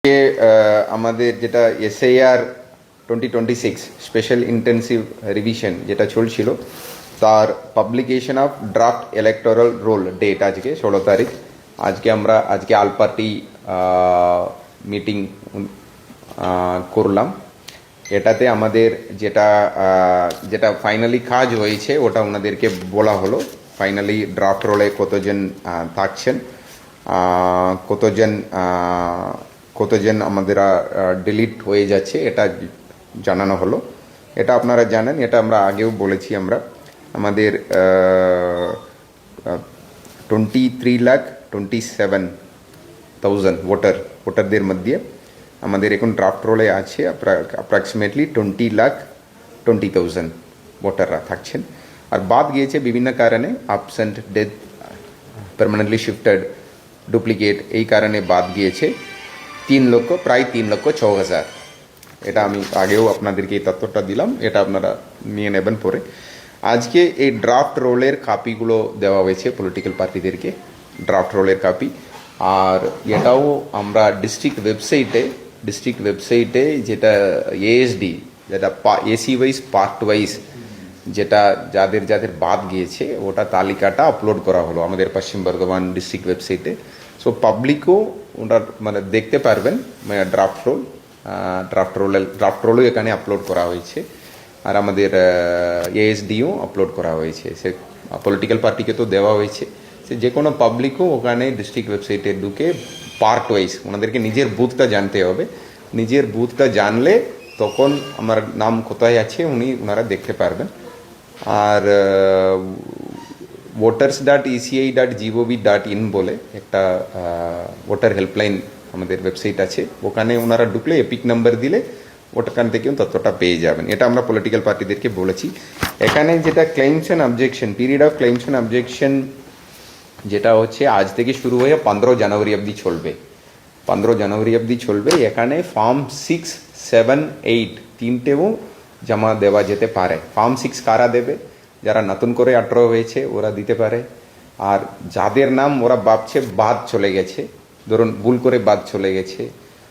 আমাদের যেটা SIR 2026 special intensive revision যেটা চলছিল তার publication of draft electoral roll date আজকে 16 তারিখ। আজকে আল পার্টি মিটিং করলাম। এটাতে আমাদের যেটা ফাইনালি কাজ হয়েছে ওটা ওনাদেরকে বলা হলো। ফাইনালি ড্রাফট রোলে কতজন থাকছেন, কতজন আমাদের ডিলিট হয়ে যাচ্ছে এটা জানানো হলো। এটা আপনারা জানেন, এটা আমরা আগেও বলেছি। আমাদের 23,27,000 ভোটারদের মধ্যে আমাদের এখন ড্রাফট রোলে আছে অ্যাপ্রক্সিমেটলি 20,20,000 ভোটাররা থাকছেন। আর বাদ গিয়েছে বিভিন্ন কারণে, absent, death, permanently shifted, duplicate, এই কারণে বাদ গিয়েছে প্রায় 3,06,000। এটা আমি আগেও আপনাদেরকে এই তথ্যটা দিলাম, এটা আপনারা নিয়ে নেবেন পরে। আজকে এই ড্রাফট রোলের কপিগুলো দেওয়া হয়েছে পলিটিক্যাল পার্টিদেরকে, ড্রাফট রোলের কপি। আর এটাও আমরা ডিস্ট্রিক্ট ওয়েবসাইটে যেটা এএসডি, যেটা এসি ওয়াইজ, পার্ট ওয়াইজ, যেটা যাদের বাদ গিয়েছে ওটা তালিকাটা আপলোড করা হলো আমাদের পশ্চিম বর্ধমান ডিস্ট্রিক্ট ওয়েবসাইটে। সো পাবলিকও ওনার দেখতে পারবেন ড্রাফট রোলও এখানে আপলোড করা হয়েছে। আর আমাদের এএসডিও আপলোড করা হয়েছে। সে পলিটিক্যাল পার্টিকে তো দেওয়া হয়েছে, সে যে কোনো পাবলিকও ওখানে ডিস্ট্রিক্ট ওয়েবসাইটে ঢুকে পার্ট ওয়াইজ ওনাদেরকে নিজের বুথটা জানতে হবে। নিজের বুথটা জানলে তখন আমার নাম কোথায় আছে ওনারা দেখতে পারবেন। আর voters.eci.gov.in বলে একটা ভোটার হেল্পলাইন আমাদের ওয়েবসাইট আছে, ওখানে ওনারা ঢুকলে এপিক নাম্বার দিলে ওখান থেকেও তথ্যটা পেয়ে যাবেন। এটা আমরা পলিটিক্যাল পার্টিদেরকে বলেছি। এখানে যেটা claims and objection, period of claims and objection যেটা হচ্ছে আজ থেকে শুরু হয়ে 15 জানুয়ারি অবধি চলবে। 15 জানুয়ারি অবধি চলবে। এখানে ফর্ম 6, 7, 8 তিনটেও জমা দেওয়া যেতে পারে। ফর্ম 6 কারা দেবে? যারা নতুন করে 18 হয়েছে ওরা দিতে পারে। আর যাদের নাম ওরা ভাবছে বাদ চলে গেছে, ধরুন ভুল করে বাদ চলে গেছে,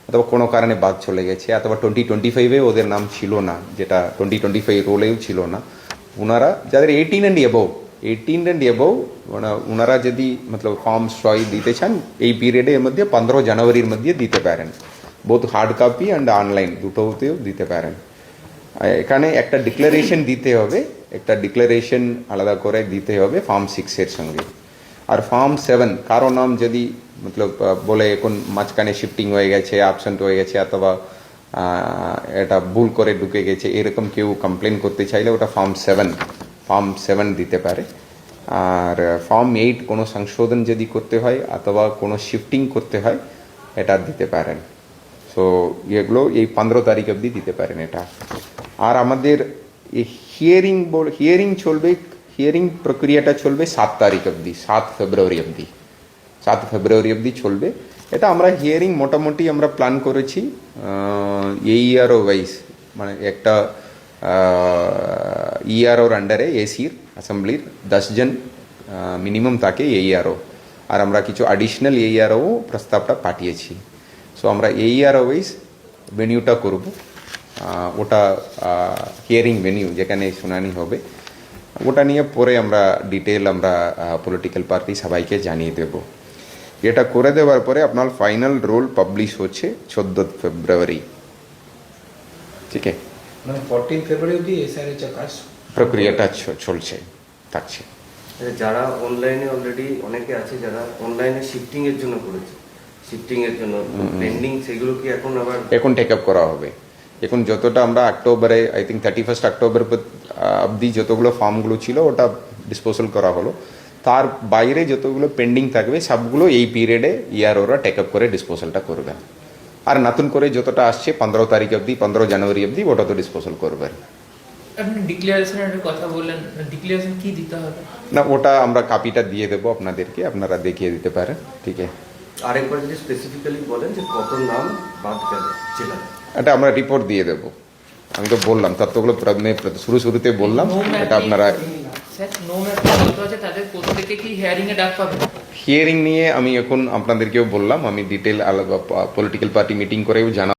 অথবা কোনো কারণে বাদ চলে গেছে, অথবা 2025-এ ওদের নাম ছিল না, যেটা 2025 রোলেও ছিল না, ওনারা যাদের 18 অ্যান্ড এবাভ ওনারা যদি ফর্ম 6 দিতে চান এই পিরিয়ডের মধ্যে 15 জানুয়ারির মধ্যে দিতে পারেন। Both hard copy and online দুটোতেও দিতে পারেন। এখানে একটা ডিক্লারেশন দিতে হবে, আলাদা করে দিতে হবে ফর্ম 6-এর সঙ্গে। আর ফর্ম 7 কারো নাম যদি বলে এখন মাঝখানে শিফটিং হয়ে গেছে, অ্যাবসেন্ট হয়ে গেছে, অথবা এটা ভুল করে ঢুকে গেছে, এরকম কেউ কমপ্লেন করতে চাইলে ওটা ফর্ম 7 দিতে পারে। আর ফর্ম 8 কোনো সংশোধন যদি করতে হয় অথবা কোনো শিফটিং করতে হয় এটা দিতে পারেন। সো এগুলো এই 15 তারিখ অবধি দিতে পারেন এটা। আর আমাদের এই হিয়ারিং প্রক্রিয়াটা চলবে 7 তারিখ অবধি, 7 ফেব্রুয়ারি অবধি চলবে। এটা আমরা হিয়ারিং মোটামুটি আমরা প্ল্যান করেছি এইআরও ওয়াইজ, মানে একটা ইআরওর আন্ডারে এসির অ্যাসেম্বলির 10 জন মিনিমাম থাকে এইআরও। আর আমরা কিছু অ্যাডিশনাল এইআরও প্রস্তাবটা পাঠিয়েছি। সো আমরা এইআরও ওয়াইজ ভেনিউটা করব। ওটা হিয়ারিং ভেনিউ যেখানে শুনানি হবে, ওটা নিয়ে পরে আমরা ডিটেল পলিটিক্যাল পার্টি সবাইকে জানিয়ে দেব। এটা করে দেওয়ার পরে আপনার ফাইনাল রোল পাবলিশ হচ্ছে 14 ফেব্রুয়ারি। ঠিক আছে, 14 ফেব্রুয়ারি অবধি এসআইআর কাজ প্রক্রিয়াটা থাকছে। যারা অনলাইনে অলরেডি অনেকে আছে যারা অনলাইনে শিফটিং এর জন্য করেছে, পেন্ডিং, সেগুলো কি এখন টেক আপ করা হবে। এখন যতটা আমরা অক্টোবরে, আই থিঙ্ক 31 অক্টোবর অবধি যতগুলো ফর্মগুলো ছিল ওটা ডিসপোজাল করা হলো। তার বাইরে যতগুলো পেন্ডিং থাকবে সবগুলো এই পিরিয়ডে ওরা টেক আপ করে ডিসপোজালটা করবে। আর নতুন করে যতটা আসছে 15 তারিখ অবধি, 15 জানুয়ারি অবধি ওটা তো ডিসপোজাল করবে। আপনি ডিক্লারেশনের কথা বললেন, ডিক্লারেশন কি দিতে হবে? না, ওটা আমরা কপিটা দিয়ে দেবো আপনাদেরকে, আপনারা দেখিয়ে দিতে পারেন। ঠিক আছে, আরেকবার যদি স্পেসিফিক্যালি বলেন যে কত নাম বাদ গেলে জেলায়, এটা আমরা রিপোর্ট দিয়ে দেবো। আমি তো বললাম তথ্যগুলো শুরুতে বললাম, এটা আপনারা তাদের প্রত্যেকে কি হিয়ারিং এ ডাক পাবে? হিয়ারিং নিয়ে আমি এখন আপনাদেরকেও বললাম, আমি ডিটেল পলিটিক্যাল পার্টি মিটিং করেও জানা